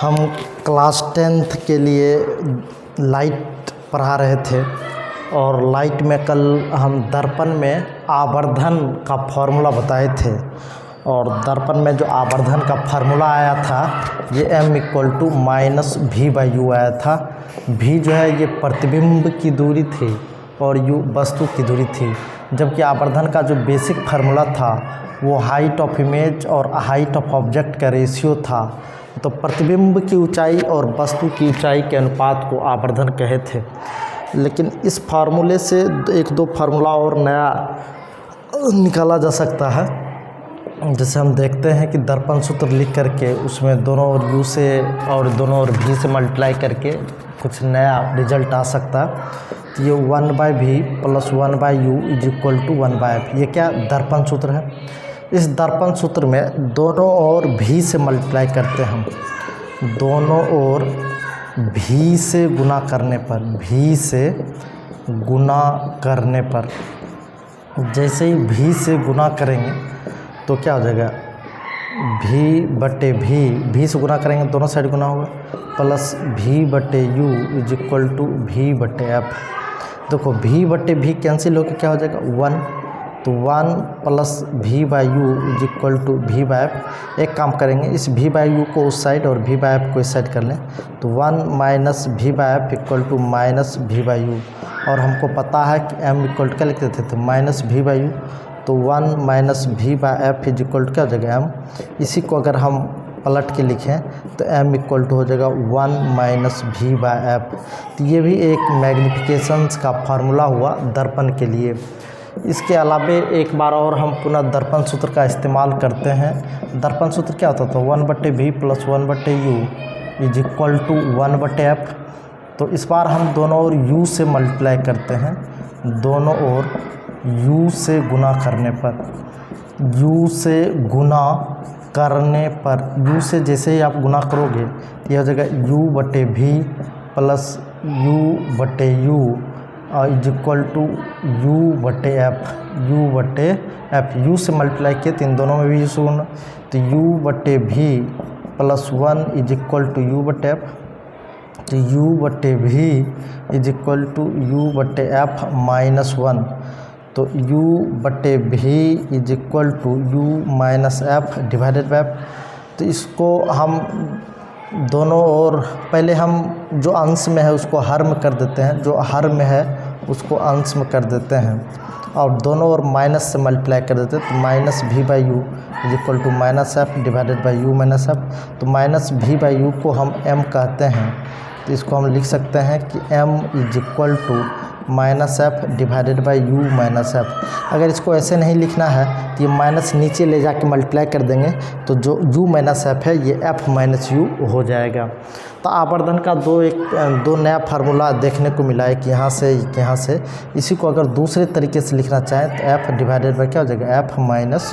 हम class 10th के लिए लाइट पढ़ा रहे थे और लाइट में कल हम दर्पण में आवर्धन का फॉर्मूला बताए थे और दर्पण में जो आवर्धन का फार्मूला आया था ये m=-v/u आया था। v जो है ये प्रतिबिंब की दूरी थी और u वस्तु की दूरी थी, जबकि आवर्धन का जो बेसिक फार्मूला था वो हाइट ऑफ इमेज और हाइट ऑफ ऑब्जेक्ट का रेशियो था। तो प्रतिबिंब की ऊंचाई और वस्तु की ऊंचाई के अनुपात को आवर्धन कहे थे। लेकिन इस फार्मूले से एक दो फार्मूला और नया निकाला जा सकता है। जैसे हम देखते हैं कि दर्पण सूत्र लिख करके उसमें दोनों ओर u से और दोनों ओर v से मल्टीप्लाई करके कुछ नया रिजल्ट आ सकता है। तो ये 1/v + 1/u = 1/f, ये क्या दर्पण सूत्र है। इस दर्पण सूत्र में दोनों ओर v से मल्टीप्लाई करते हैं हम, दोनों ओर v से गुना करने पर, v से गुना करने पर जैसे ही v से गुना करेंगे तो क्या हो जाएगा, v से गुना करेंगे दोनों साइड गुना होगा, प्लस v/u = v/f। देखो v/v कैंसिल होकर क्या हो जाएगा 1, तो 1 + v/u = v/f। एक काम करेंगे, इस v/u को उस साइड और v/f को इस साइड कर लें, तो 1 - v/f = -v/u। और हमको पता है कि m इक्वल क्या लिखते थे, तो -v/u, तो 1 - v/f = क्या हो जाएगा m। इसी को अगर हम पलट के लिखें तो m इक्वल हो जाएगा 1 - v/f। तो ये भी एक मैग्निफिकेशंस का फार्मूला हुआ दर्पण के लिए। इसके अलावे एक बार और हम पुनः दर्पण सूत्र का इस्तेमाल करते हैं। दर्पण सूत्र क्या होता था, 1/v + 1/u = 1/f। तो इस बार हम दोनों ओर u से मल्टीप्लाई करते हैं, दोनों ओर u से गुना करने पर, u से गुना करने पर, u से जैसे ही आप गुना करोगे तो यह हो जाएगा u/v + u/u u/f। u से मल्टीप्लाई किए तो इन दोनों में भी u से गुना, तो u/v + 1 = u/f, तो u/v = u/f -1, तो u/v = u-f divided by f। तो इसको हम दोनों ओर पहले हम जो अंश में है उसको हर में कर देते हैं, जो हर में है उसको अंश में कर देते हैं और दोनों ओर माइनस से मल्टीप्लाई कर देते हैं, तो -v/u = -f divided by u - f। तो -v/u को हम m कहते हैं, तो इसको हम लिख सकते हैं कि m = -f divided by u - f। अगर इसको ऐसे नहीं लिखना है तो ये माइनस नीचे ले जाके मल्टीप्लाई कर देंगे, तो जो u - f है ये f - u हो जाएगा। तो आवर्धन का दो नया फार्मूला देखने को मिला है कि यहाँ से। इसी को अगर दूसरे तरीके से लिखना चाहें तो f डिवाइडेड बाय क्या हो जाएगा, f -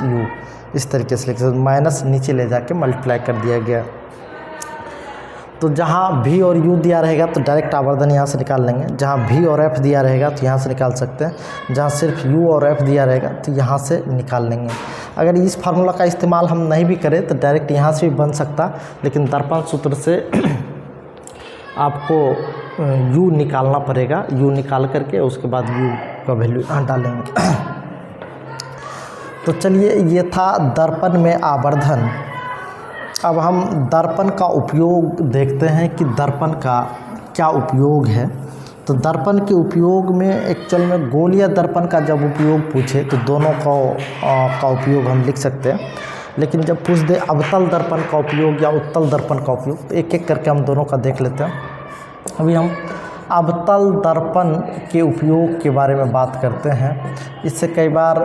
u। इस तरीके से लिख सकते, माइनस नीचे ले जाके मल्टीप्लाई कर दिया गया। तो जहाँ v और u दिया रहेगा तो डायरेक्ट आवर्धन यहाँ से निकाल लेंगे, जहाँ v और f दिया रहेगा तो यहाँ से निकाल सकते हैं, जहाँ सिर्फ u और f दिया रहेगा तो यहाँ से निकाल लेंगे। अगर इस फार्मूला का इस्तेमाल हम नहीं भी करें तो डायरेक्ट यहाँ से भी बन सकता, लेकिन दर्पण सूत्र से आपको u निकालना पड़ेगा। u निकाल करके उसके बाद u का वैल्यू डालेंगे। तो चलिए, ये था दर्पण में आवर्धन। अब हम दर्पण का उपयोग देखते हैं कि दर्पण का क्या उपयोग है। तो दर्पण के उपयोग में एक्चुअल में गोलीय दर्पण का जब उपयोग पूछे तो दोनों का उपयोग हम लिख सकते हैं, लेकिन जब पूछ दे अवतल दर्पण का उपयोग या उत्तल दर्पण का उपयोग, तो एक एक करके हम दोनों का देख लेते हैं। अभी हम अवतल दर्पण के उपयोग के बारे में बात करते हैं। इससे कई बार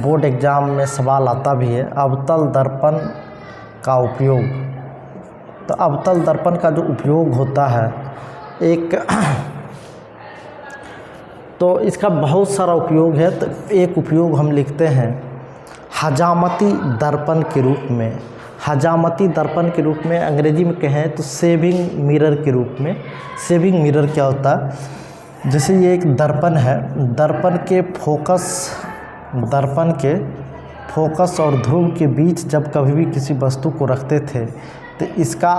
बोर्ड एग्ज़ाम में सवाल आता भी है, अवतल दर्पण का उपयोग। तो अवतल दर्पण का जो उपयोग होता है तो इसका बहुत सारा उपयोग है। तो एक उपयोग हम लिखते हैं हजामती दर्पण के रूप में। हजामती दर्पण के रूप में अंग्रेजी में कहें तो सेविंग मिरर के रूप में। सेविंग मिरर क्या होता है, जैसे ये एक दर्पण है, दर्पण के फोकस और ध्रुव के बीच जब कभी भी किसी वस्तु को रखते थे तो इसका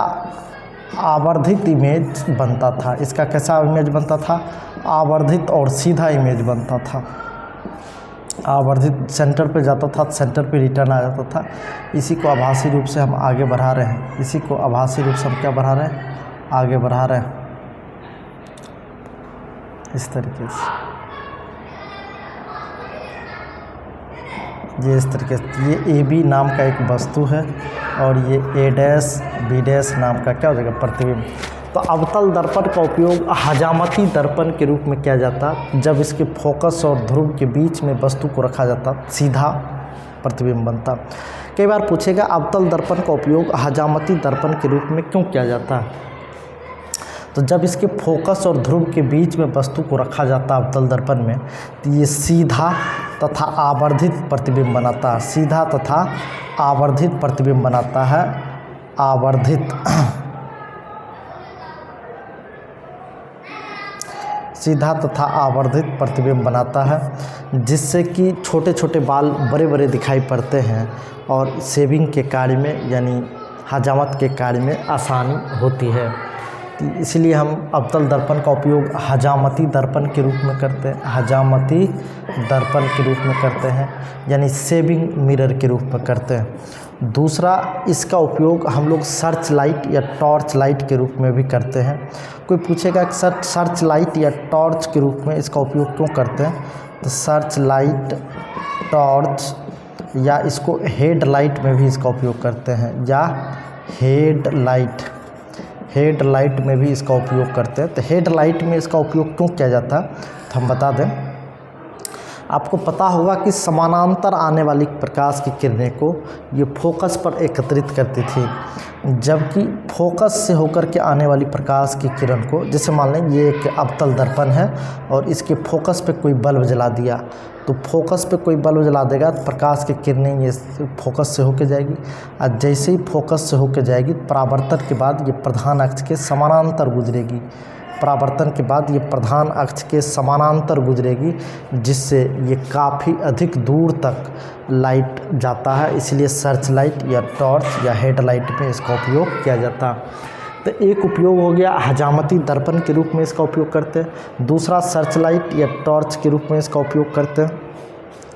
आवर्धित इमेज बनता था। इसका कैसा इमेज बनता था? आवर्धित और सीधा इमेज बनता था। आवर्धित सेंटर पे जाता था, सेंटर पे रिटर्न आ जाता था। इसी को आभासी रूप से हम आगे बढ़ा रहे हैं। इसी को आभासी रूप से हम क्या बढ़ा रहे हैं? आगे बढ़ा रहे हैं इस तरीके से। ये इस तरीके से, ये ए बी नाम का एक वस्तु है और ये ए डैश बी डैश नाम का क्या हो जाएगा? प्रतिबिंब। तो अवतल दर्पण का उपयोग हजामती दर्पण के रूप में किया जाता, जब इसके फोकस और ध्रुव के बीच में वस्तु को रखा जाता, सीधा प्रतिबिंब बनता। कई बार पूछेगा अवतल दर्पण का उपयोग हजामती दर्पण के रूप में क्यों किया जाता है? तो जब इसके फोकस और ध्रुव के बीच में वस्तु को रखा जाता है अवतल दर्पण में, तो ये सीधा तथा आवर्धित प्रतिबिंब बनाता है। सीधा तथा आवर्धित प्रतिबिंब बनाता है। आवर्धित सीधा तथा आवर्धित प्रतिबिंब बनाता है, जिससे कि छोटे छोटे बाल बड़े बड़े दिखाई पड़ते हैं और शेविंग के कार्य में यानी हजामत के कार्य में आसानी होती है। इसलिए हम अवतल दर्पण का उपयोग हजामती दर्पण के रूप में करते हैं। हजामती दर्पण के रूप में करते हैं यानी शेविंग मिरर के रूप में करते हैं। दूसरा, इसका उपयोग हम लोग सर्च लाइट या टॉर्च लाइट के रूप में भी करते हैं। कोई पूछेगा कि सर सर्च लाइट या टॉर्च के रूप में इसका उपयोग क्यों करते हैं? तो सर्च लाइट, टॉर्च या इसको हेड लाइट में भी इसका उपयोग करते हैं, या हेड लाइट में भी इसका उपयोग करते हैं। तो हेड लाइट में इसका उपयोग क्यों किया जाता है तो हम बता दें। आपको पता होगा कि समानांतर आने वाली प्रकाश की किरणें को ये फोकस पर एकत्रित करती थी, जबकि फोकस से होकर के आने वाली प्रकाश की किरण को, जैसे मान लें ये एक अवतल दर्पण है और इसके फोकस पे कोई बल्ब जला दिया, तो फोकस पे कोई बल्ब जला देगा तो प्रकाश की किरणें ये फोकस से होके जाएगी, और जैसे ही फोकस से होके जाएगी परावर्तन के बाद ये प्रधान अक्ष के समानांतर गुजरेगी। परावर्तन के बाद ये प्रधान अक्ष के समानांतर गुजरेगी, जिससे ये काफ़ी अधिक दूर तक लाइट जाता है। इसलिए सर्च लाइट या टॉर्च या हेड लाइट में इसका उपयोग किया जाता है। तो एक उपयोग हो गया हजामती दर्पण के रूप में इसका उपयोग करते हैं। दूसरा, सर्च लाइट या टॉर्च के रूप में इसका उपयोग करते हैं।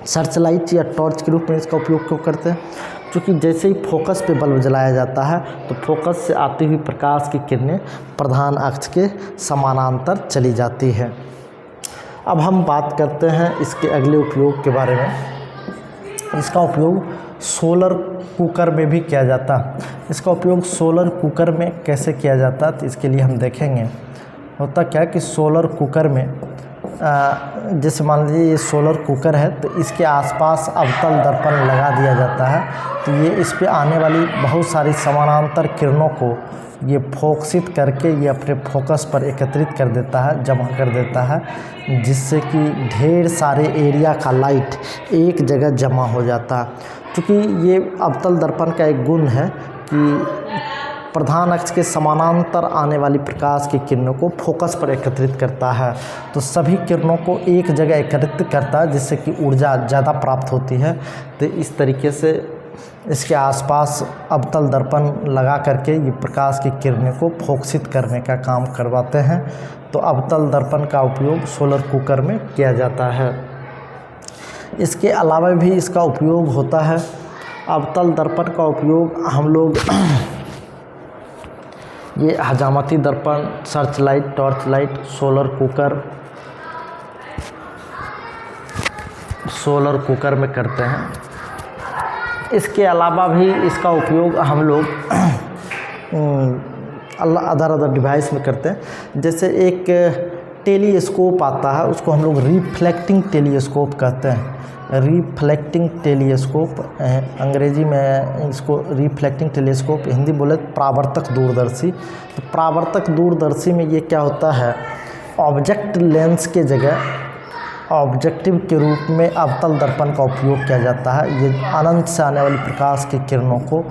सर्च लाइट या टॉर्च के रूप में इसका उपयोग क्यों करते हैं? क्योंकि जैसे ही फोकस पे बल्ब जलाया जाता है तो फोकस से आती हुई प्रकाश की किरणें प्रधान अक्ष के समानांतर चली जाती है। अब हम बात करते हैं इसके अगले उपयोग के बारे में। इसका उपयोग सोलर कुकर में भी किया जाता। इसका उपयोग सोलर कुकर में कैसे किया जाता, तो इसके लिए हम देखेंगे। होता क्या कि सोलर कुकर में जैसे मान लीजिए ये सोलर कुकर है, तो इसके आसपास अवतल दर्पण लगा दिया जाता है, तो ये इस पे आने वाली बहुत सारी समानांतर किरणों को ये फोकसित करके ये अपने फोकस पर एकत्रित कर देता है, जमा कर देता है, जिससे कि ढेर सारे एरिया का लाइट एक जगह जमा हो जाता है। क्योंकि ये अवतल दर्पण का एक गुण है कि प्रधान अक्ष के समानांतर आने वाली प्रकाश की किरणों को फोकस पर एकत्रित करता है, तो सभी किरणों को एक जगह एकत्रित करता है, जिससे कि ऊर्जा ज़्यादा प्राप्त होती है। तो इस तरीके से इसके आसपास अवतल दर्पण लगा करके ये प्रकाश की किरणें को फोकसित करने का काम करवाते हैं। तो अवतल दर्पण का उपयोग सोलर कुकर में किया जाता है। इसके अलावा भी इसका उपयोग होता है। अवतल दर्पण का उपयोग हम लोग ये हजामती दर्पण, search light, torch light, solar cooker में करते हैं। इसके अलावा भी इसका उपयोग हम लोग अदर डिवाइस में करते हैं। जैसे एक टेलीस्कोप आता है, उसको हम लोग रिफ्लेक्टिंग टेलीस्कोप कहते हैं। रिफ्लेक्टिंग टेलीस्कोप, अंग्रेजी में इसको रिफ्लेक्टिंग टेलीस्कोप, हिंदी बोले परावर्तक दूरदर्शी। तो परावर्तक दूरदर्शी में ये क्या होता है, ऑब्जेक्ट लेंस के जगह ऑब्जेक्टिव के रूप में अवतल दर्पण का उपयोग किया जाता है। ये अनंत से आने वाली प्रकाश की किरणों को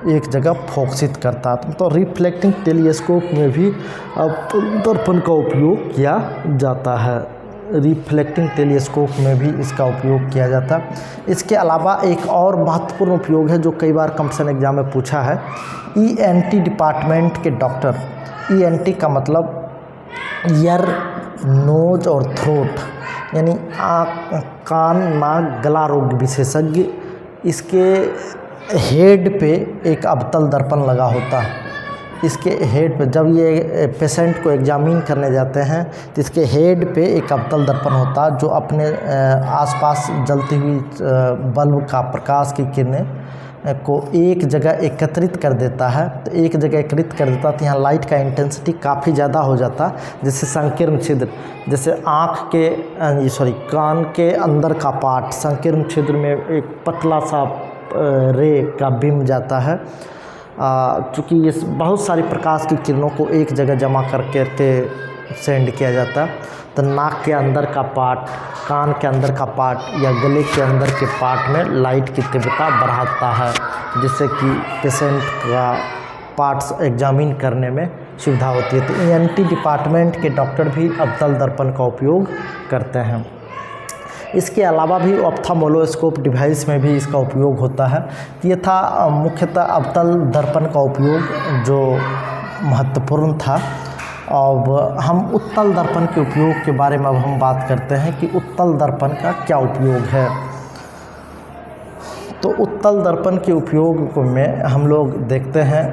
एक जगह फोकसित करता है। तो रिफ्लेक्टिंग टेलीस्कोप में भी अवतल दर्पण का उपयोग किया जाता है। रिफ्लेक्टिंग टेलीस्कोप में भी इसका उपयोग किया जाता है। इसके अलावा एक और महत्वपूर्ण उपयोग है जो कई बार कंपटीशन एग्जाम में पूछा है, ENT डिपार्टमेंट के डॉक्टर, ENT का मतलब ईयर, नोज और थ्रोट, यानी आँख, कान, नाक, गला रोग विशेषज्ञ, इसके हेड पे एक अवतल दर्पण लगा होता है। इसके हेड पे जब ये पेशेंट को एग्जामिन करने जाते हैं तो इसके हेड पे एक अवतल दर्पण होता है जो अपने आसपास जलती हुई बल्ब का प्रकाश की किरणें को एक जगह एकत्रित कर देता है। तो एक जगह एकत्रित कर देता तो यहाँ लाइट का इंटेंसिटी काफ़ी ज़्यादा हो जाता, जिससे संकीर्ण छिद्र, जैसे आँख के कान के अंदर का पार्ट, संकीर्ण छिद्र में एक पतला सा रे का बीम जाता है। चूँकि ये बहुत सारी प्रकाश की किरणों को एक जगह जमा करके सेंड किया जाता है, तो नाक के अंदर का पार्ट, कान के अंदर का पार्ट या गले के अंदर के पार्ट में लाइट की तीव्रता बढ़ाता है, जिससे कि पेशेंट का पार्ट्स एग्जामिन करने में सुविधा होती है। तो ENT डिपार्टमेंट के डॉक्टर भी अवतल दर्पण का उपयोग करते हैं। इसके अलावा भी ऑप्थाल्मोस्कोप डिवाइस में भी इसका उपयोग होता है। ये था मुख्यतः अवतल दर्पण का उपयोग जो महत्वपूर्ण था। अब हम उत्तल दर्पण के उपयोग के बारे में अब हम बात करते हैं कि उत्तल दर्पण का क्या उपयोग है। तो उत्तल दर्पण के उपयोग में हम लोग देखते हैं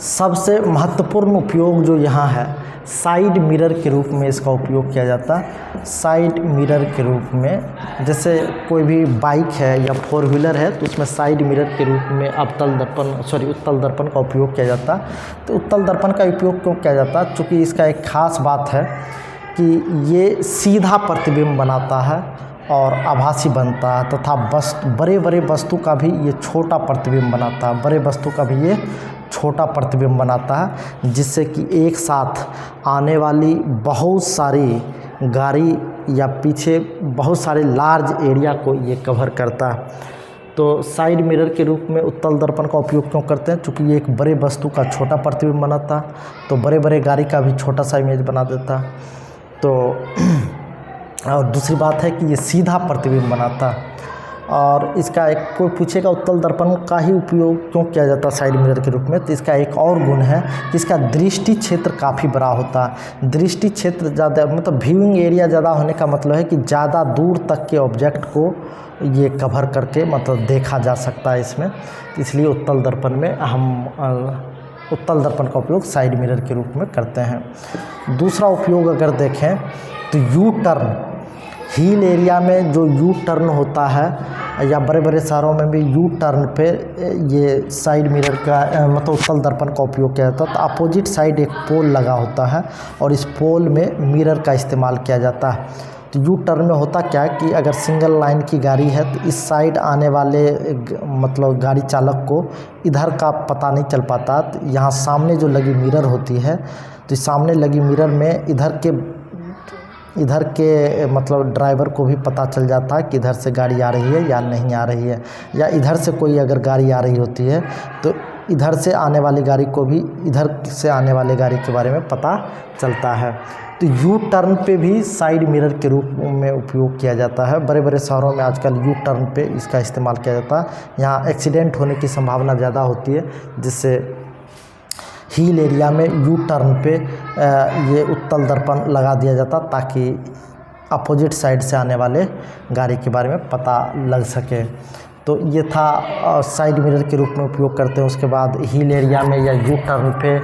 सबसे महत्वपूर्ण उपयोग जो यहाँ है, साइड मिरर के रूप में इसका उपयोग किया जाता है। साइड मिरर के रूप में, जैसे कोई भी बाइक है या 4 व्हीलर है तो उसमें साइड मिरर के रूप में उत्तल दर्पण का उपयोग किया जाता है। तो उत्तल दर्पण का उपयोग क्यों किया जाता है? चूँकि इसका एक खास बात है कि ये सीधा प्रतिबिंब बनाता है और आभासी बनता है, तथा बड़े बड़े वस्तु का भी ये छोटा प्रतिबिंब बनाता है, बड़े वस्तु का भी ये छोटा प्रतिबिंब बनाता है, जिससे कि एक साथ आने वाली बहुत सारी गाड़ी या पीछे बहुत सारे लार्ज एरिया को ये कवर करता है। तो साइड मिरर के रूप में उत्तल दर्पण का उपयोग क्यों करते हैं? चूँकि ये एक बड़े वस्तु का छोटा प्रतिबिंब बनाता है, तो बड़े बड़े गाड़ी का भी छोटा सा इमेज बना देता है। तो और दूसरी बात है कि ये सीधा प्रतिबिंब बनाता है। और इसका एक कोई पूछेगा उत्तल दर्पण का ही उपयोग क्यों किया जाता है साइड मिरर के रूप में, तो इसका एक और गुण है कि इसका दृष्टि क्षेत्र काफ़ी बड़ा होता है। दृष्टि क्षेत्र ज़्यादा, मतलब व्यूइंग एरिया ज़्यादा होने का मतलब है कि ज़्यादा दूर तक के ऑब्जेक्ट को ये कवर करके मतलब देखा जा सकता है इसमें। इसलिए उत्तल दर्पण में हम उत्तल दर्पण का उपयोग साइड मिरर के रूप में करते हैं। दूसरा उपयोग अगर देखें तो यू टर्न, हिल एरिया में जो यू टर्न होता है या बड़े बड़े शहरों में भी यू टर्न पे ये साइड मिरर का मतलब उत्तल दर्पण का उपयोग किया जाता है। तो अपोजिट साइड एक पोल लगा होता है और इस पोल में मिरर का इस्तेमाल किया जाता है। तो यू टर्न में होता क्या है कि अगर सिंगल लाइन की गाड़ी है तो इस साइड आने वाले मतलब गाड़ी चालक को इधर का पता नहीं चल पाता। तो यहाँ सामने जो लगी मिरर होती है, तो सामने लगी मिरर में इधर के मतलब ड्राइवर को भी पता चल जाता है कि इधर से गाड़ी आ रही है या नहीं आ रही है, या इधर से कोई अगर गाड़ी आ रही होती है तो इधर से आने वाली गाड़ी को भी इधर से आने वाली गाड़ी के बारे में पता चलता है। तो यू टर्न पे भी साइड मिरर के रूप में उपयोग किया जाता है। बड़े बड़े शहरों में आजकल यू टर्न पे इसका इस्तेमाल किया जाता है। यहाँ एक्सीडेंट होने की संभावना ज़्यादा होती है, जिससे हिल एरिया में यू टर्न पे ये उत्तल दर्पण लगा दिया जाता ताकि अपोजिट साइड से आने वाले गाड़ी के बारे में पता लग सके। तो ये था साइड मिरर के रूप में उपयोग करते हैं। उसके बाद हिल एरिया में या यू टर्न पे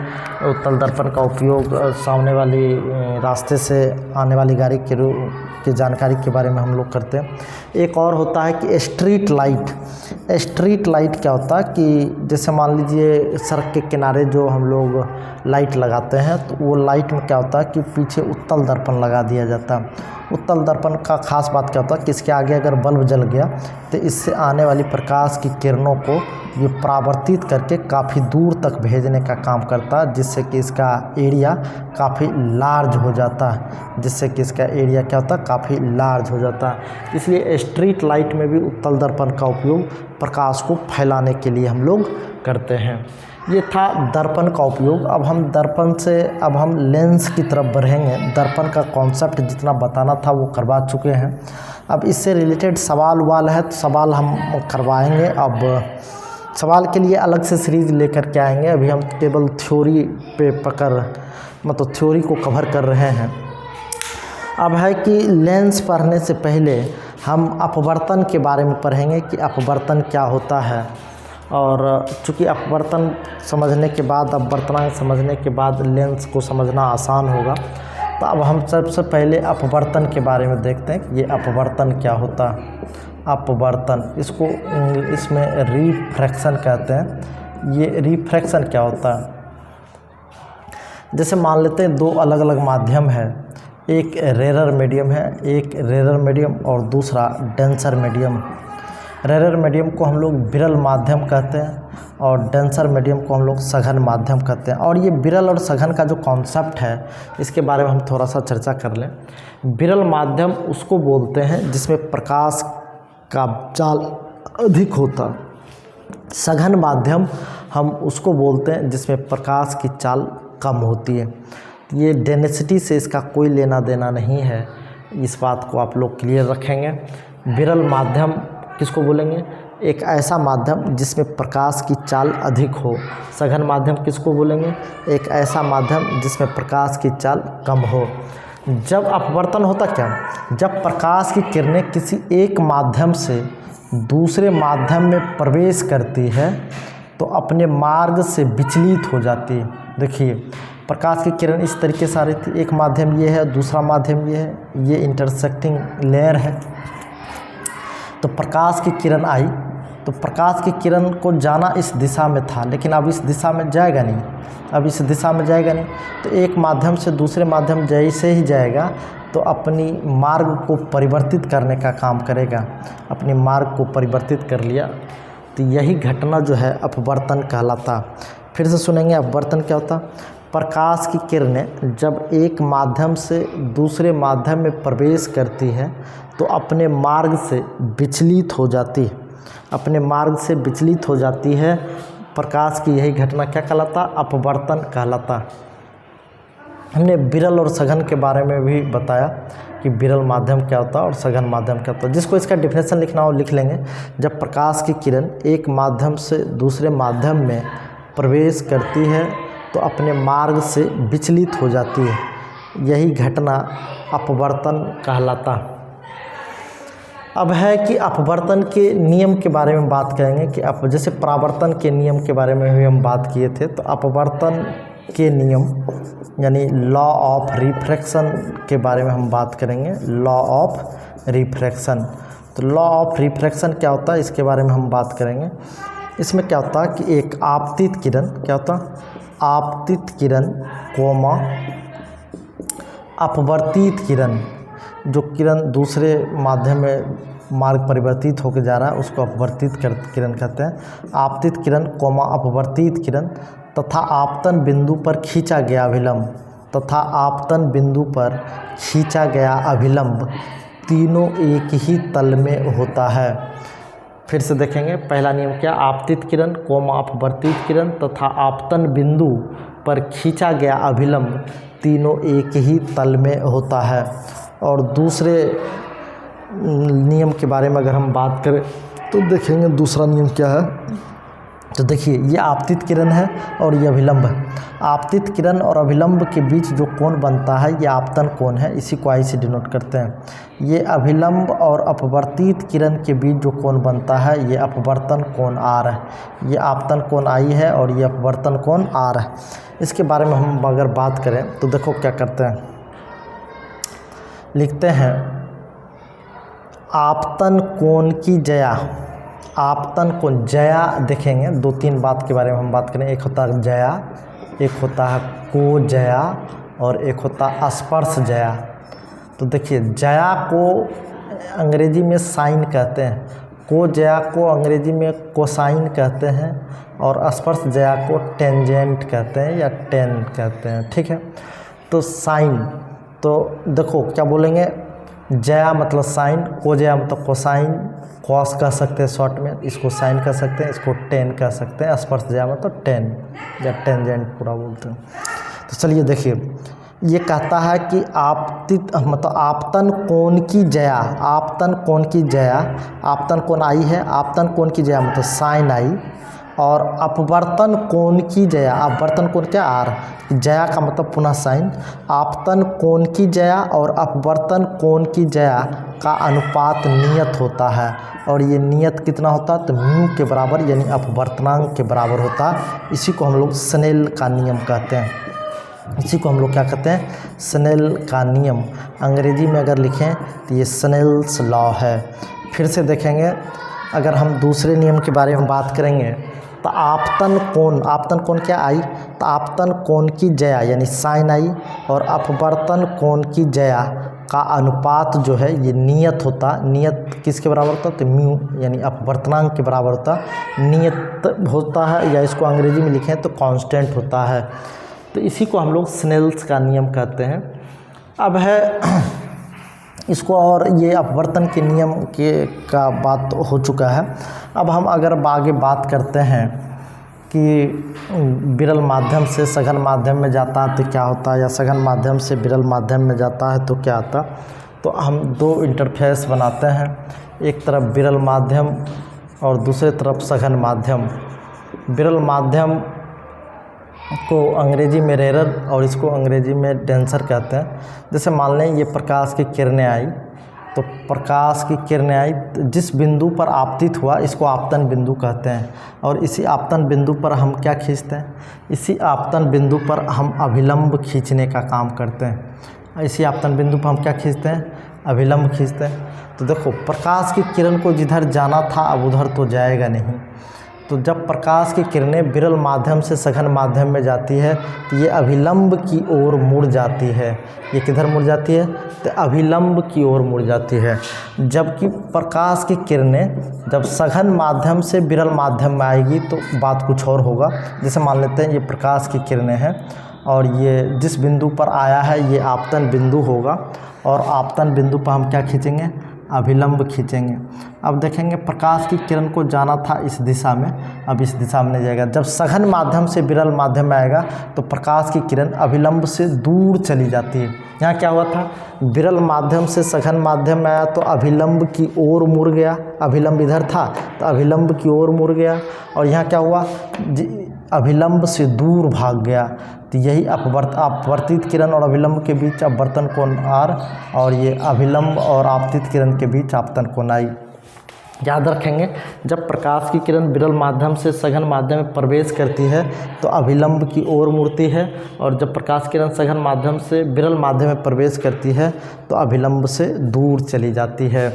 उत्तल दर्पण का उपयोग सामने वाली रास्ते से आने वाली गाड़ी की जानकारी के बारे में हम लोग करते हैं। एक और होता है कि स्ट्रीट लाइट। स्ट्रीट लाइट क्या होता है कि जैसे मान लीजिए सड़क के किनारे जो हम लोग लाइट लगाते हैं, तो वो लाइट में क्या होता है कि पीछे उत्तल दर्पण लगा दिया जाता है। उत्तल दर्पण का खास बात क्या होता है कि इसके आगे अगर बल्ब जल गया तो इससे आने वाली प्रकाश की किरणों को ये परावर्तित करके काफ़ी दूर तक भेजने का काम करता है, जिससे कि इसका एरिया काफ़ी लार्ज हो जाता है। काफ़ी लार्ज हो जाता है। इसलिए स्ट्रीट लाइट में भी उत्तल दर्पण का उपयोग प्रकाश को फैलाने के लिए हम लोग करते हैं। ये था दर्पण का उपयोग। अब हम दर्पण से अब हम लेंस की तरफ बढ़ेंगे। दर्पण का कॉन्सेप्ट जितना बताना था वो करवा चुके हैं। अब इससे रिलेटेड सवाल है तो सवाल हम करवाएंगे। अब सवाल के लिए अलग से सीरीज़ लेकर के आएंगे। अभी हम केवल थ्योरी पे मतलब थ्योरी को कवर कर रहे हैं। अब है कि लेंस पढ़ने से पहले हम अपवर्तन के बारे में पढ़ेंगे कि अपवर्तन क्या होता है। और चूँकि अपवर्तन समझने के बाद अपवर्तनांक समझने के बाद लेंस को समझना आसान होगा। तो अब हम सबसे पहले अपवर्तन के बारे में देखते हैं कि ये अपवर्तन क्या होता है। अपवर्तन, इसको इसमें रिफ्रैक्शन कहते हैं। ये रिफ्रैक्शन क्या होता है, जैसे मान लेते हैं दो अलग अलग माध्यम है, एक रेरर मीडियम है, एक रेरर मीडियम और दूसरा डेंसर मीडियम। रेरर मीडियम को हम लोग विरल माध्यम कहते हैं और डेंसर मीडियम को हम लोग सघन माध्यम कहते हैं। और ये विरल और सघन का जो कॉन्सेप्ट है इसके बारे में हम थोड़ा सा चर्चा कर लें। विरल माध्यम उसको बोलते हैं जिसमें प्रकाश का चाल अधिक होता। सघन माध्यम हम उसको बोलते हैं जिसमें प्रकाश की चाल कम होती है। ये डेंसिटी से इसका कोई लेना देना नहीं है, इस बात को आप लोग क्लियर रखेंगे। विरल माध्यम किसको बोलेंगे, एक ऐसा माध्यम जिसमें प्रकाश की चाल अधिक हो। सघन माध्यम किसको बोलेंगे, एक ऐसा माध्यम जिसमें प्रकाश की चाल कम हो। जब अपवर्तन होता क्या, जब प्रकाश की किरणें किसी एक माध्यम से दूसरे माध्यम में प्रवेश करती है तो अपने मार्ग से विचलित हो जाती है। देखिए प्रकाश की किरण इस तरीके से आ रही थी, एक माध्यम ये है, दूसरा माध्यम ये है, ये इंटरसेक्टिंग लेयर है। तो प्रकाश की किरण आई तो प्रकाश की किरण को जाना इस दिशा में था, लेकिन अब इस दिशा में जाएगा नहीं, अब इस दिशा में जाएगा नहीं। तो एक माध्यम से दूसरे माध्यम जैसे ही जाएगा तो अपनी मार्ग को परिवर्तित करने का काम करेगा। अपनी मार्ग को परिवर्तित कर लिया तो यही घटना जो है अपवर्तन कहलाता। फिर से सुनेंगे अपवर्तन क्या होता। प्रकाश की किरणें जब एक माध्यम से दूसरे माध्यम में प्रवेश करती है तो अपने मार्ग से विचलित हो जाती है, अपने मार्ग से विचलित हो जाती है। प्रकाश की यही घटना क्या कहलाता, अपवर्तन कहलाता। हमने विरल और सघन के बारे में भी बताया कि विरल माध्यम क्या होता है और सघन माध्यम क्या होता है। जिसको इसका डिफिनेशन लिखना हो लिख लेंगे। जब प्रकाश की किरण एक माध्यम से दूसरे माध्यम में प्रवेश करती है तो अपने मार्ग से विचलित हो जाती है, यही घटना अपवर्तन कहलाता। अब है कि अपवर्तन के नियम के बारे में बात करेंगे कि जैसे परावर्तन के नियम के बारे में भी हम बात किए थे, तो अपवर्तन के नियम यानी लॉ ऑफ रिफ्रैक्शन के बारे में हम बात करेंगे। लॉ ऑफ रिफ्रैक्शन, तो लॉ ऑफ रिफ्रैक्शन क्या होता है इसके बारे में हम बात करेंगे। इसमें क्या होता है कि एक आपतित किरण, क्या होता है, आपतित किरण कोमा अपवर्तित किरण, जो किरण दूसरे माध्यम में मार्ग परिवर्तित होकर जा रहा है उसको अपवर्तित किरण कहते हैं। आपतित किरण कोमा अपवर्तित किरण तथा आपतन बिंदु पर खींचा गया अभिलंब, तथा आपतन बिंदु पर खींचा गया अभिलंब तीनों एक ही तल में होता है। फिर से देखेंगे, पहला नियम क्या, आपतित किरण कोमा अपवर्तित किरण तथा आपतन बिंदु पर खींचा गया अभिलंब तीनों एक ही तल में होता है। और दूसरे नियम के बारे में अगर हम बात करें तो देखेंगे दूसरा नियम क्या है। तो देखिए ये आपतित किरण है और ये अभिलंब है। आपतित किरण और अभिलंब के बीच जो कोण बनता है ये आपतन कोण है, इसी को आई से डिनोट करते हैं। ये अभिलंब और अपवर्तित किरण के बीच जो कोण बनता है ये अपवर्तन कोण आर है। ये आपतन कोण आई है और ये अपवर्तन कोण आर है। इसके बारे में हम अगर बात करें तो देखो क्या करते हैं, लिखते हैं आपतन कोण की जया। आपतन कोण जया देखेंगे, दो तीन बात के बारे में हम बात करें। एक होता है जया, एक होता है को जया और एक होता है स्पर्श जया। तो देखिए जया को अंग्रेजी में साइन कहते हैं, को जया को अंग्रेजी में कोसाइन कहते हैं और स्पर्श जया को टेंजेंट कहते हैं या टेन कहते हैं। ठीक है, तो साइन, तो देखो क्या बोलेंगे, जया मतलब साइन, कोजया मतलब कोसाइन, कॉस कह सकते हैं शॉर्ट में, इसको साइन कह सकते हैं, इसको टेन कह सकते हैं। स्पर्श जया मतलब टेन या टेंजेंट पूरा बोलते हैं। तो चलिए देखिए, ये कहता है कि आपतित मतलब आपतन कोण की जया, आपतन कोण की जया, आपतन कोण आई है, आपतन कोण की जया मतलब साइन आई, और अपवर्तन कोण की जया, अपवर्तन कोण क्या आर, जया का मतलब पुनः साइन, आपतन कोण की जया और अपवर्तन कोण की जया का अनुपात नियत होता है। और ये नियत कितना होता है, तो म्यू के बराबर यानी अपवर्तनांक के बराबर होता है। इसी को हम लोग स्नेल का नियम कहते हैं, इसी को हम लोग क्या कहते हैं, स्नेल का नियम। अंग्रेजी में अगर लिखें तो ये स्नेल्स लॉ है। फिर से देखेंगे, अगर हम दूसरे नियम के बारे में बात करेंगे तो आपतन कोण, आपतन कोण क्या आई, तो आपतन कोण की जया यानी साइन आई, और अपवर्तन कोण की जया का अनुपात जो है ये नियत होता, नियत किसके बराबर होता, तो म्यू यानी अपवर्तनांक के बराबर होता, नियत होता है, या इसको अंग्रेजी में लिखें तो कांस्टेंट होता है। तो इसी को हम लोग स्नेल्स का नियम कहते हैं। अब है इसको, और ये अपवर्तन के नियम के का बात हो चुका है। अब हम अगर आगे बात करते हैं कि विरल माध्यम से सघन माध्यम में जाता है तो क्या होता है, या सघन माध्यम से विरल माध्यम में जाता है तो क्या आता, तो हम दो इंटरफेस बनाते हैं, एक तरफ विरल माध्यम और दूसरे तरफ सघन माध्यम। विरल माध्यम को अंग्रेजी में रेरर और इसको अंग्रेजी में डेंसर कहते हैं। जैसे मान लें ये प्रकाश की किरणें आई, तो प्रकाश की किरणें आई, जिस बिंदु पर आपतित हुआ इसको आपतन बिंदु कहते हैं, और इसी आपतन बिंदु पर हम क्या खींचते हैं, इसी आपतन बिंदु पर हम अभिलंब खींचने का काम करते हैं। इसी आपतन बिंदु पर हम क्या खींचते हैं, अभिलंब खींचते हैं। तो देखो, प्रकाश की किरण को जिधर जाना था अब उधर तो जाएगा नहीं, तो जब प्रकाश की किरणें विरल माध्यम से सघन माध्यम में जाती है तो ये अभिलंब की ओर मुड़ जाती है। ये किधर मुड़ जाती है, तो अभिलंब की ओर मुड़ जाती है। जबकि प्रकाश की किरणें जब सघन माध्यम से विरल माध्यम में आएगी तो बात कुछ और होगा। जैसे मान लेते हैं ये प्रकाश की किरणें हैं और ये जिस बिंदु पर आया है ये आपतन बिंदु होगा, और आपतन बिंदु पर हम क्या खींचेंगे, अभिलंब खींचेंगे। अब देखेंगे प्रकाश की किरण को जाना था इस दिशा में, अब इस दिशा में नहीं जाएगा। जब सघन माध्यम से विरल माध्यम में आएगा तो प्रकाश की किरण अभिलंब से दूर चली जाती है। यहाँ क्या हुआ था, विरल माध्यम से सघन माध्यम में आया तो अभिलंब की ओर मुड़ गया, अभिलंब इधर था तो अभिलंब की ओर मुड़ गया, और यहाँ क्या हुआ, अभिलंब से दूर भाग गया। तो यही अपवर्तित किरण और अभिलंब के बीच अपवर्तन कोण आर, और ये अभिलंब और आपतित किरण के बीच आपतन कोण आई। याद रखेंगे, जब प्रकाश की किरण विरल माध्यम से सघन माध्यम में प्रवेश करती है तो अभिलंब की ओर मुड़ती है, और जब प्रकाश किरण सघन माध्यम से विरल माध्यम में प्रवेश करती है तो अभिलंब से दूर चली जाती है।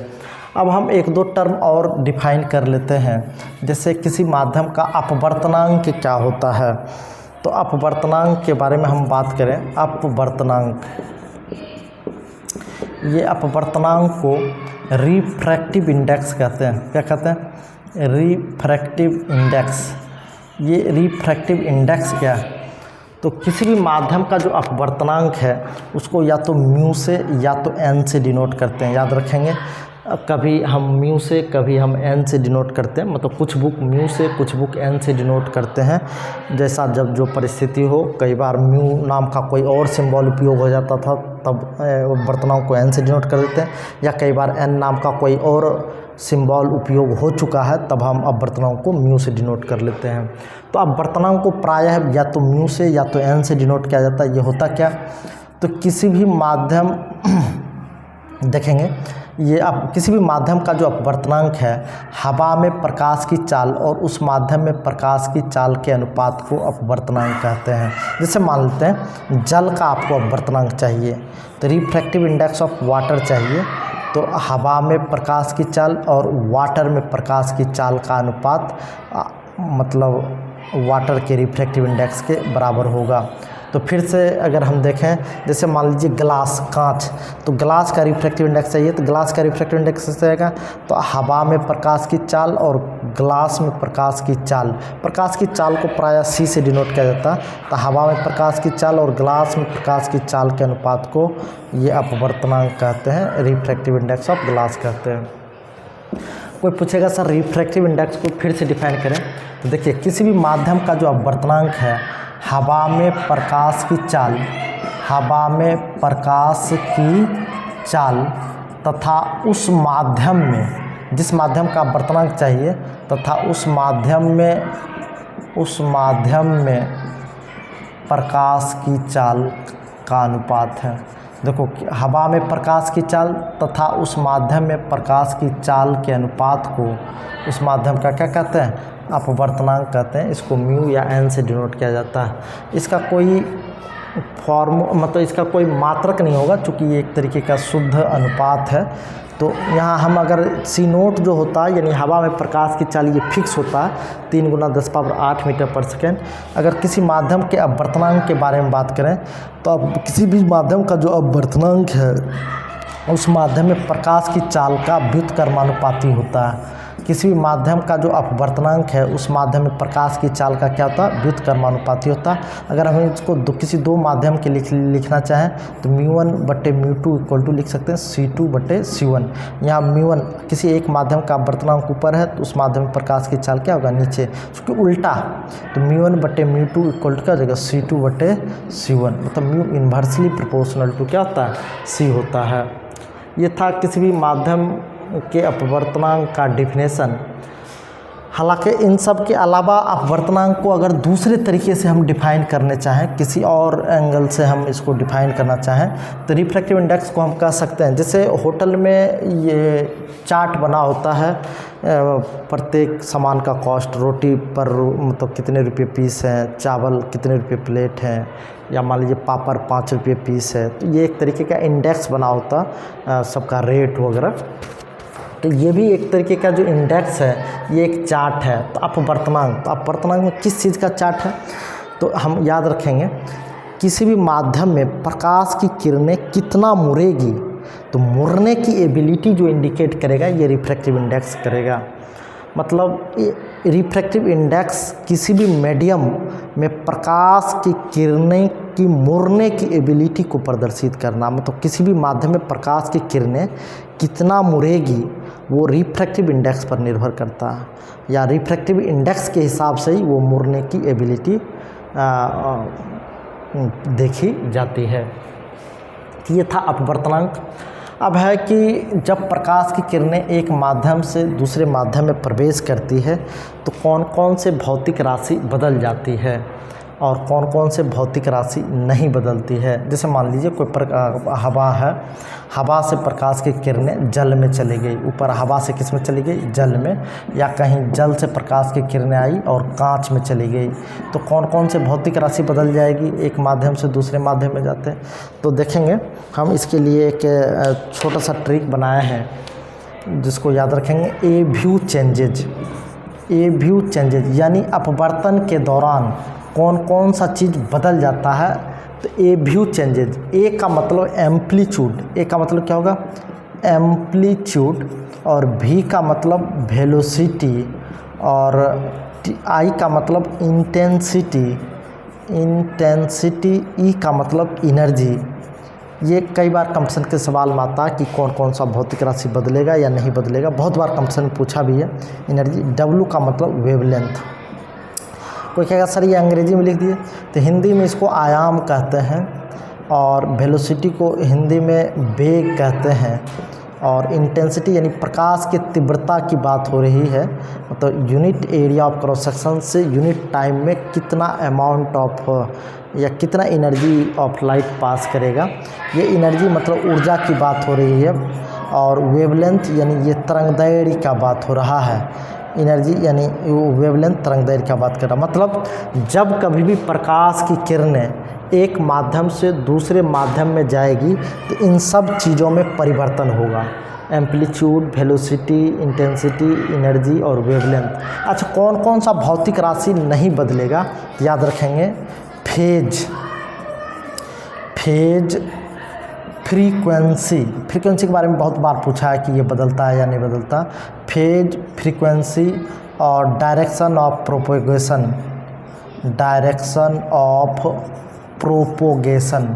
अब हम एक दो टर्म और डिफाइन कर लेते हैं। जैसे किसी माध्यम का अपवर्तनांक क्या होता है, तो अपवर्तनांक के बारे में हम बात करें। अपवर्तनांक, ये अपवर्तनांक को रिफ्रैक्टिव इंडेक्स कहते हैं। क्या कहते हैं, रिफ्रैक्टिव इंडेक्स। ये रिफ्रैक्टिव इंडेक्स क्या है, तो किसी भी माध्यम का जो अपवर्तनांक है उसको या तो म्यू से या तो एन से डिनोट करते हैं। याद रखेंगे, कभी हम म्यू से कभी हम एन से डिनोट करते हैं, मतलब कुछ बुक म्यू से कुछ बुक एन से डिनोट करते हैं। जैसा जब जो परिस्थिति हो, कई बार म्यू नाम का कोई और सिंबल उपयोग हो जाता था तब वर्तनांक को एन से डिनोट कर देते हैं, या कई बार एन नाम का कोई और सिंबल उपयोग हो चुका है तब हम अपवर्तनांक को म्यू से डिनोट कर लेते हैं। तो अपवर्तनांक को प्रायः या तो म्यू से या तो एन से डिनोट किया जाता है। ये होता क्या, तो किसी भी माध्यम देखेंगे, ये अब किसी भी माध्यम का जो अपवर्तनांक है हवा में प्रकाश की चाल और उस माध्यम में प्रकाश की चाल के अनुपात को अपवर्तनांक कहते हैं। जैसे मान लेते हैं जल का आपको अपवर्तनांक चाहिए, तो रिफ्रैक्टिव इंडेक्स ऑफ वाटर चाहिए, तो हवा में प्रकाश की चाल और वाटर में प्रकाश की चाल का अनुपात मतलब वाटर के रिफ्रैक्टिव इंडेक्स के बराबर होगा। तो फिर से अगर हम देखें, जैसे मान लीजिए ग्लास, कांच, तो ग्लास का रिफ्रैक्टिव इंडेक्स चाहिए, तो ग्लास का रिफ्रैक्टिव इंडेक्स कैसे आएगा, तो हवा में प्रकाश की चाल और ग्लास में प्रकाश की चाल, प्रकाश की चाल को प्रायः C से डिनोट किया जाता है, तो हवा में प्रकाश की चाल और ग्लास में प्रकाश की चाल के अनुपात को ये अपवर्तनांक कहते हैं, रिफ्रैक्टिव इंडेक्स ऑफ ग्लास कहते हैं। कोई पूछेगा सर रिफ्रैक्टिव इंडेक्स को फिर से डिफाइन करें, तो देखिए किसी भी माध्यम का जो अपवर्तनांक है, हवा में प्रकाश की चाल, हवा में प्रकाश की चाल तथा उस माध्यम में, जिस माध्यम का अपवर्तनांक चाहिए, तथा उस माध्यम में प्रकाश की चाल का अनुपात है। देखो हवा में प्रकाश की चाल तथा उस माध्यम में प्रकाश की चाल के अनुपात को उस माध्यम का क्या कहते हैं, अपवर्तनांक कहते हैं। इसको म्यू या एन से डिनोट किया जाता है। इसका कोई मतलब इसका कोई मात्रक नहीं होगा, चूँकि ये एक तरीके का शुद्ध अनुपात है। तो यहाँ हम अगर सी नोट जो होता है, यानी हवा में प्रकाश की चाल, ये फिक्स होता है 3 × 10⁸ मीटर पर सेकेंड। अगर किसी माध्यम के अपवर्तनांक के बारे में बात करें, तो अब किसी भी माध्यम का जो अपवर्तनांक है, उस माध्यम में प्रकाश की चाल का व्युत्क्रमानुपाती होता है। किसी भी माध्यम का जो अपवर्तनांक है, उस माध्यम में प्रकाश की चाल का क्या होता है, व्युत्क्रमानुपाती होता है। अगर हम इसको किसी दो माध्यम के लिखना चाहें, तो μ1/μ2 लिख सकते हैं C2/C1। यहाँ μ1 किसी एक माध्यम का अपवर्तनांक ऊपर है, तो उस माध्यम में प्रकाश की चाल क्या होगा, नीचे, क्योंकि उल्टा, तो μ1/μ2 क्या हो जाएगा, C2/C1। मतलब म्यू इन्वर्सली प्रोपोर्शनल टू क्या होता है, C होता है। ये था किसी भी माध्यम के अपवर्तनांक का डिफिनेशन। हालांकि इन सब के अलावा अपवर्तनांक को अगर दूसरे तरीके से हम डिफाइन करने चाहें, किसी और एंगल से हम इसको डिफाइन करना चाहें, तो रिफ्रैक्टिव इंडेक्स को हम कह सकते हैं, जैसे होटल में ये चार्ट बना होता है, प्रत्येक सामान का कॉस्ट, रोटी पर मतलब कितने रुपये पीस हैं, चावल कितने रुपये प्लेट हैं, या मान लीजिए पापड़ 5 रुपये पीस है। तो ये एक तरीके का इंडेक्स बना होता सबका रेट वगैरह। तो ये भी एक तरीके का जो इंडेक्स है, ये एक चार्ट है। तो अपवर्तनांक में किस चीज़ का चार्ट है, तो हम याद रखेंगे, किसी भी माध्यम में प्रकाश की किरणें कितना मुड़ेगी, तो मुड़ने की एबिलिटी जो इंडिकेट करेगा, ये रिफ्रैक्टिव इंडेक्स करेगा। मतलब रिफ्रैक्टिव इंडेक्स किसी भी मीडियम में प्रकाश की किरणें की मुड़ने की एबिलिटी को प्रदर्शित करना, मतलब किसी भी माध्यम में प्रकाश की किरणें कितना मुड़ेगी, वो रिफ्रैक्टिव इंडेक्स पर निर्भर करता है, या रिफ्रैक्टिव इंडेक्स के हिसाब से ही वो मुड़ने की एबिलिटी देखी जाती है। ये था अपवर्तनांक। अब है कि जब प्रकाश की किरणें एक माध्यम से दूसरे माध्यम में प्रवेश करती है, तो कौन कौन से भौतिक राशि बदल जाती है और कौन कौन से भौतिक राशि नहीं बदलती है। जैसे मान लीजिए कोई हवा है, हवा से प्रकाश की किरणें जल में चली गई, ऊपर हवा से किस में चली गई, जल में, या कहीं जल से प्रकाश की किरणें आई और कांच में चली गई, तो कौन कौन से भौतिक राशि बदल जाएगी एक माध्यम से दूसरे माध्यम में जाते हैं। तो देखेंगे हम इसके लिए एक छोटा सा ट्रिक बनाए हैं, जिसको याद रखेंगे, एव्यू चेंजेज, यानी अपवर्तन के दौरान कौन कौन सा चीज़ बदल जाता है। तो एव्यू चेंजेज, ए का मतलब एम्पलीट्यूड, ए का मतलब क्या होगा, एम्पलीट्यूड, और भी का मतलब वेलोसिटी, और आई का मतलब इंटेंसिटी, ई का मतलब एनर्जी। ये कई बार कंपटीशन के सवाल में आता है कि कौन कौन सा भौतिक राशि बदलेगा या नहीं बदलेगा, बहुत बार कंपटीशन पूछा भी है। एनर्जी, डब्ल्यू का मतलब वेवलेंथ। कोई कहेगा सर ये अंग्रेजी में लिख दिए, तो हिंदी में इसको आयाम कहते हैं, और वेलोसिटी को हिंदी में वेग कहते हैं, और इंटेंसिटी यानी प्रकाश की तीव्रता की बात हो रही है, मतलब unit area of cross section से यूनिट टाइम में कितना अमाउंट ऑफ या कितना एनर्जी ऑफ लाइट पास करेगा, ये एनर्जी मतलब ऊर्जा की बात हो रही है। और वेवलेंथ यानी ये तरंगदैर्घ्य का बात हो रहा है, एनर्जी यानी वेवलेंथ तरंगदैर्घ्य का बात कर रहा। मतलब जब कभी भी प्रकाश की किरणें एक माध्यम से दूसरे माध्यम में जाएगी, तो इन सब चीज़ों में परिवर्तन होगा, एम्पलीट्यूड, वेलोसिटी, इंटेंसिटी, एनर्जी और वेवलेंथ। अच्छा, कौन कौन सा भौतिक राशि नहीं बदलेगा, याद रखेंगे, फेज, फेज फ्रीक्वेंसी के बारे में बहुत बार पूछा है कि ये बदलता है या नहीं बदलता। फेज फ्रीक्वेंसी और direction of propagation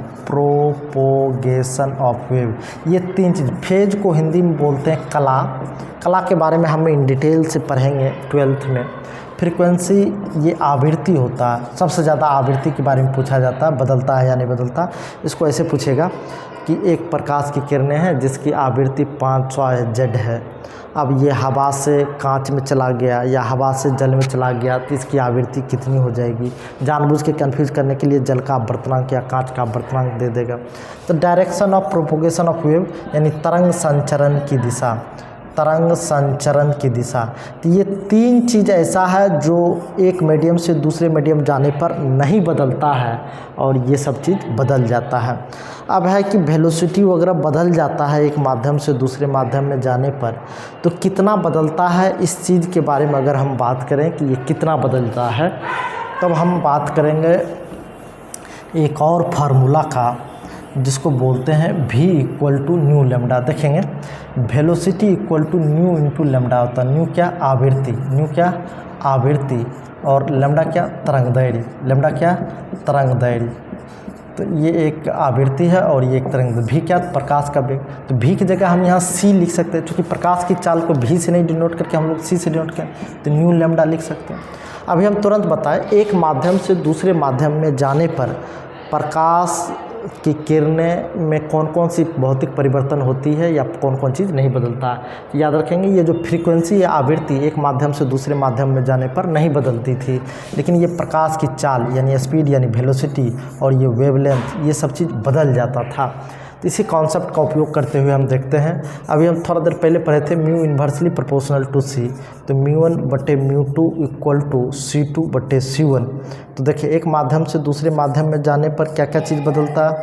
of wave, ये तीन चीज़। फेज को हिंदी में बोलते हैं कला के बारे में हम इन डिटेल से पढ़ेंगे 12th में। फ्रीक्वेंसी ये आवृत्ति होता है, सबसे ज़्यादा आवृत्ति के बारे में पूछा जाता है, बदलता है या नहीं बदलता। इसको ऐसे पूछेगा कि एक प्रकाश की किरणें हैं जिसकी आवृत्ति 500 Hz है। अब ये हवा से कांच में चला गया या हवा से जल में चला गया तो इसकी आवृत्ति कितनी हो जाएगी। जानबूझ के कंफ्यूज करने के लिए जल का आवर्तनांक या कांच का आवर्तनांक दे देगा। तो direction of propagation of wave यानी तरंग संचरण की दिशा। तो ये तीन चीज़ ऐसा है जो एक मीडियम से दूसरे मीडियम जाने पर नहीं बदलता है और ये सब चीज़ बदल जाता है। अब है कि वेलोसिटी वगैरह बदल जाता है एक माध्यम से दूसरे माध्यम में जाने पर, तो कितना बदलता है इस चीज़ के बारे में अगर हम बात करें कि ये कितना बदलता है, तब हम बात करेंगे एक और फार्मूला का जिसको बोलते हैं v equal to nu lambda. देखेंगे velocity equal to nu into lambda होता है। न्यू क्या आवृत्ति और लेमडा क्या तरंग दैर्घ्य। तो ये एक आवृत्ति है और ये एक तरंग। v क्या प्रकाश का वेग, तो v की जगह हम यहाँ c लिख सकते हैं। क्योंकि प्रकाश की चाल को v से नहीं डिनोट करके हम लोग c से डिनोट करें तो न्यू लेमडा लिख सकते हैं। अभी हम तुरंत बताएं एक माध्यम से दूसरे माध्यम में जाने पर प्रकाश की किरणें में कौन कौन सी भौतिक परिवर्तन होती है या कौन कौन चीज़ नहीं बदलता है। याद रखेंगे ये जो फ्रीक्वेंसी या आवृत्ति एक माध्यम से दूसरे माध्यम में जाने पर नहीं बदलती थी, लेकिन ये प्रकाश की चाल यानी स्पीड यानी वेलोसिटी और ये वेवलेंथ ये सब चीज़ बदल जाता था। तो इसी कॉन्सेप्ट का उपयोग करते हुए हम देखते हैं। अभी हम थोड़ा देर पहले पढ़े थे म्यू इन्वर्सली प्रोपोर्शनल टू सी, तो μ1/μ2 इक्वल टू C2/C1। तो देखिए एक माध्यम से दूसरे माध्यम में जाने पर क्या क्या चीज़ बदलता है।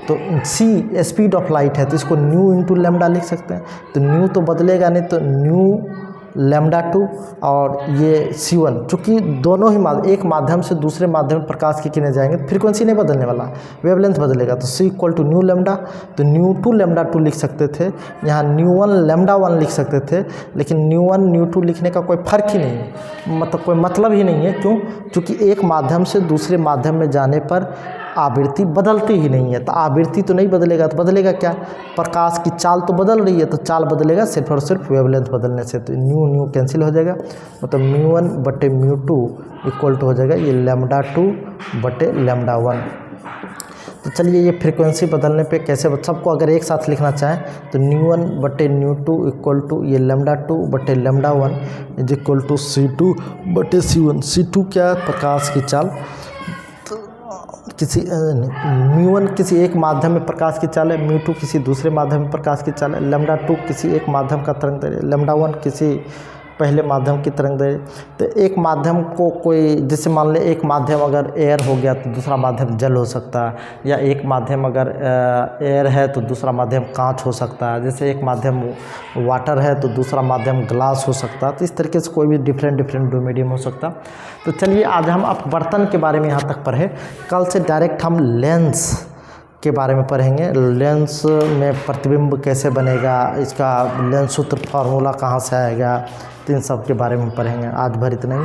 तो c स्पीड ऑफ लाइट है तो इसको न्यू इंटू लेमडा लिख सकते हैं। तो न्यू तो बदलेगा नहीं, तो न्यू λ2 और ये C1, चूँकि दोनों ही एक माध्यम से दूसरे माध्यम में प्रकाश की किरणें जाएंगे, फ्रीक्वेंसी नहीं बदलने वाला, वेवलेंथ बदलेगा। तो C equal to nu lambda, तो न्यू2 λ2 लिख सकते थे, यहाँ न्यू1 λ1 लिख सकते थे, लेकिन न्यू1 न्यू2 लिखने का कोई फ़र्क ही नहीं है, कोई मतलब ही नहीं है। क्यों? क्योंकि एक माध्यम से दूसरे माध्यम में जाने पर आवृत्ति बदलती ही नहीं है। तो आवृत्ति तो नहीं बदलेगा, तो बदलेगा क्या? प्रकाश की चाल तो बदल रही है, तो चाल बदलेगा सिर्फ और सिर्फ वेवलेंथ बदलने से। तो न्यू कैंसिल हो जाएगा, मतलब μ1/μ2 इक्वल टू हो जाएगा ये λ2/λ1। तो चलिए ये फ्रीक्वेंसी बदलने पे कैसे सबको अगर एक साथ लिखना चाहें तो μ1/μ2 इक्वल टू ये λ2/λ1 is equal to C2/C1। C2 क्या? प्रकाश की चाल। μ1 किसी एक माध्यम में प्रकाश की चाल है, μ2 किसी दूसरे माध्यम में प्रकाश की चाल है, λ2 किसी एक माध्यम का तरंग दैर्घ्य, λ1 किसी पहले माध्यम की तरंग दैर्घ्य। तो एक माध्यम को कोई जैसे मान ले एक माध्यम अगर एयर हो गया तो दूसरा माध्यम जल हो सकता है, या एक माध्यम अगर एयर है तो दूसरा माध्यम कांच हो सकता है, जैसे एक माध्यम वाटर है तो दूसरा माध्यम ग्लास हो सकता है। तो इस तरीके से कोई भी डिफरेंट मीडियम हो सकता। तो चलिए आज हम अपवर्तन के बारे में यहाँ तक पढ़े। कल से डायरेक्ट हम लेंस के बारे में पढ़ेंगे। लेंस में प्रतिबिंब कैसे बनेगा, इसका लेंस सूत्र फार्मूला कहाँ से आएगा, तो इन सब के बारे में पढ़ेंगे। आज भर इतना ही।